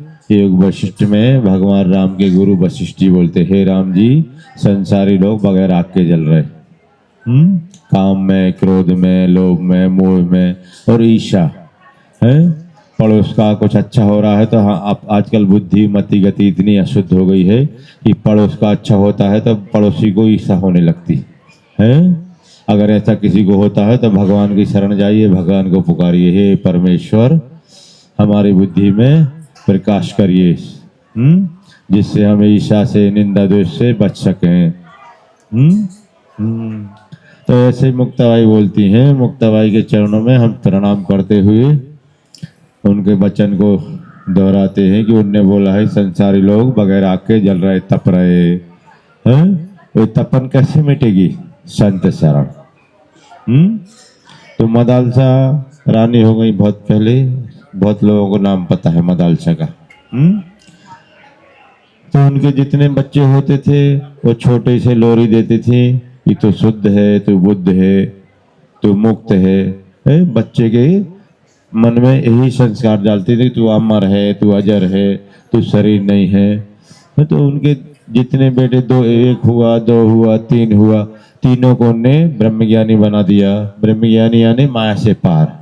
योग वशिष्ठ में भगवान राम के गुरु वशिष्ठ जी बोलते, हे राम जी, संसारी लोग बगैर आग के जल रहे, काम में, क्रोध में, लोभ में, मोह में और ईर्ष्या है। पड़ोस का कुछ अच्छा हो रहा है तो हाँ, आप आजकल बुद्धि मति गति इतनी अशुद्ध हो गई है कि पड़ोस का अच्छा होता है तो पड़ोसी को ईर्ष्या होने लगती है। अगर ऐसा किसी को होता है तो भगवान की शरण जाइए, भगवान को पुकारिए, हे परमेश्वर हमारी बुद्धि में प्रकाश करिए, जिससे हम ईर्ष्या से, निंदा द्वेष से बच सकें। तो ऐसे मुक्ताबाई बोलती हैं। मुक्ताबाई के चरणों में हम प्रणाम करते हुए उनके वचन को दोहराते हैं कि उनने बोला है, संसारी लोग बगैर आग के जल रहे, तप रहे हैं। वो तपन कैसे मिटेगी? संत शरण। तो मदालसा रानी हो गई बहुत पहले, बहुत लोगों को नाम पता है मदालसा का। तो उनके जितने बच्चे होते थे वो छोटे से लोरी देते थे कि तू शुद्ध है, तू बुद्ध है, तू मुक्त है। बच्चे के मन में यही संस्कार डालते थे, तू अमर है, तू अजर है, तू शरीर नहीं है। तो उनके जितने बेटे, दो, एक हुआ, दो हुआ, तीन हुआ, तीनों को उन्होंने ब्रह्मज्ञानी बना दिया। ब्रह्मज्ञानी यानी माया से पार।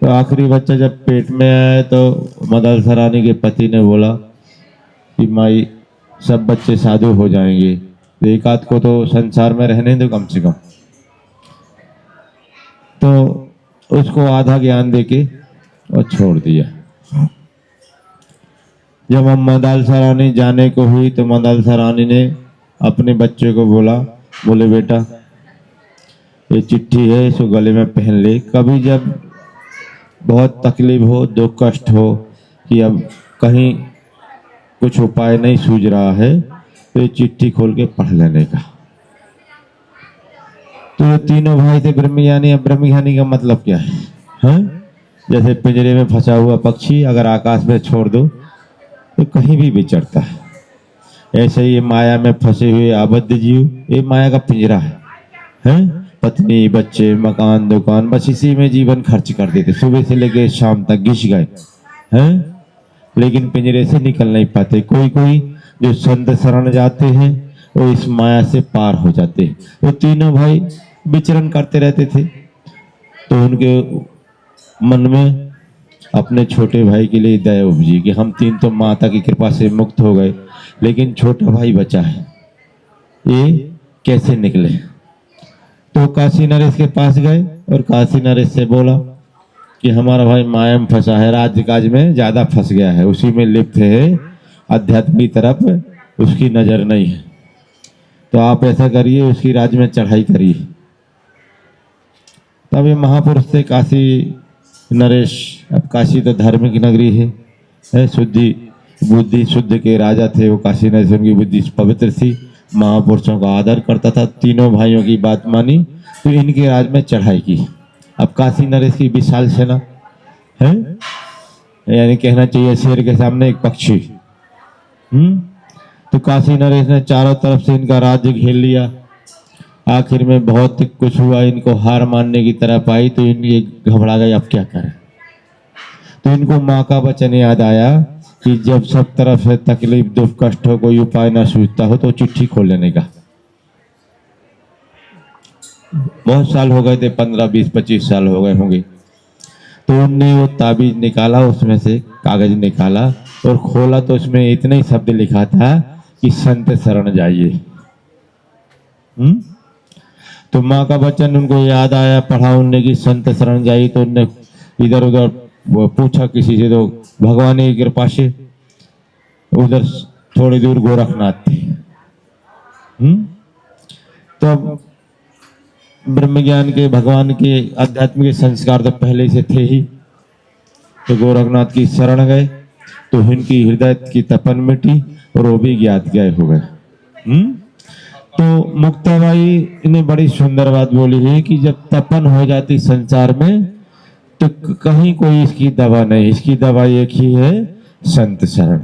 तो आखिरी बच्चा जब पेट में आया तो मदालसा रानी के पति ने बोला कि माई, सब बच्चे साधु हो जाएंगे, एक आध को तो संसार में रहने दो कम से कम। तो उसको आधा ज्ञान देके और छोड़ दिया। जब हम मदालसा रानी जाने को हुई तो मदालसा रानी ने अपने बच्चे को बोला, बोले बेटा ये चिट्ठी है, इसको गले में पहन ले। कभी जब बहुत तकलीफ हो, दुख कष्ट हो कि अब कहीं कुछ उपाय नहीं सूझ रहा है, तो ये चिट्ठी खोल के पढ़ लेने का। तो ये तीनों भाई थे ब्रह्मज्ञानी। अब ब्रह्मज्ञानी का मतलब क्या है? जैसे पिंजरे में फंसा हुआ पक्षी अगर आकाश में छोड़ दो तो कहीं भी विचरता है, ऐसे ही ये माया में फंसे हुए आबद्ध जीव, ये माया का पिंजरा है। पत्नी, बच्चे, मकान, दुकान, बस इसी में जीवन खर्च कर देते, सुबह से लेकर शाम तक घिस गए हैं, लेकिन पिंजरे से निकल नहीं पाते। कोई कोई जो संत शरण जाते हैं वो इस माया से पार हो जाते हैं। वो तीनों भाई विचरण करते रहते थे, तो उनके मन में अपने छोटे भाई के लिए दया उपजी कि हम तीन तो माता की कृपा से मुक्त हो गए, लेकिन छोटा भाई बचा है, ये कैसे निकले? तो काशी नरेश के पास गए और काशी नरेश से बोला कि हमारा भाई माया में फंसा है, राज्य काज में ज्यादा फंस गया है, उसी में लिप्त है, अध्यात्म की तरफ उसकी नजर नहीं है। तो आप ऐसा करिए, उसकी राज्य में चढ़ाई करिए। तब ये महापुरुष थे काशी नरेश। अब काशी तो धार्मिक नगरी है, शुद्धि बुद्धि शुद्ध के राजा थे वो काशी नरेश। उनकी बुद्धि पवित्र थी, महापुरुषों का आदर करता था। तीनों भाइयों की बात मानी तो इनके राज में चढ़ाई की। अब काशी नरेश की विशाल सेना है, यानी कहना चाहिए शेर के सामने एक पक्षी। तो काशी नरेश ने चारों तरफ से इनका राज्य घेर लिया। आखिर में बहुत कुछ हुआ, इनको हार मानने की तरफ आई तो इनके घबरा गए, अब क्या करें? तो इनको माँ का वचन याद आया कि जब सब तरफ से तकलीफ, दुख, कष्ट हो, कोई उपाय ना सूझता हो तो चिट्ठी खोल लेने का। बहुत साल हो गए थे, 15, 20, 25 साल हो गए होंगे। तो उनने वो ताबीज निकाला, उसमें से कागज निकाला और खोला तो उसमें इतने ही शब्द लिखा था कि संत शरण जाइए। तो माँ का वचन उनको याद आया, पढ़ा उनने कि संत शरण जाइए। तो उनने इधर उधर पूछा किसी से, तो भगवान की कृपा से उधर थोड़ी दूर गोरखनाथ थे। तो ब्रह्मज्ञान के, भगवान के आध्यात्म के संस्कार तो पहले से थे ही। तो गोरखनाथ की शरण गए तो इनकी हृदय की तपन मिटी और वो भी ज्ञात गए हो गए। तो मुक्ताबाई ने बड़ी सुंदर बात बोली है कि जब तपन हो जाती संसार में तो कहीं कोई इसकी दवा नहीं, इसकी दवा एक ही है, संत शरण।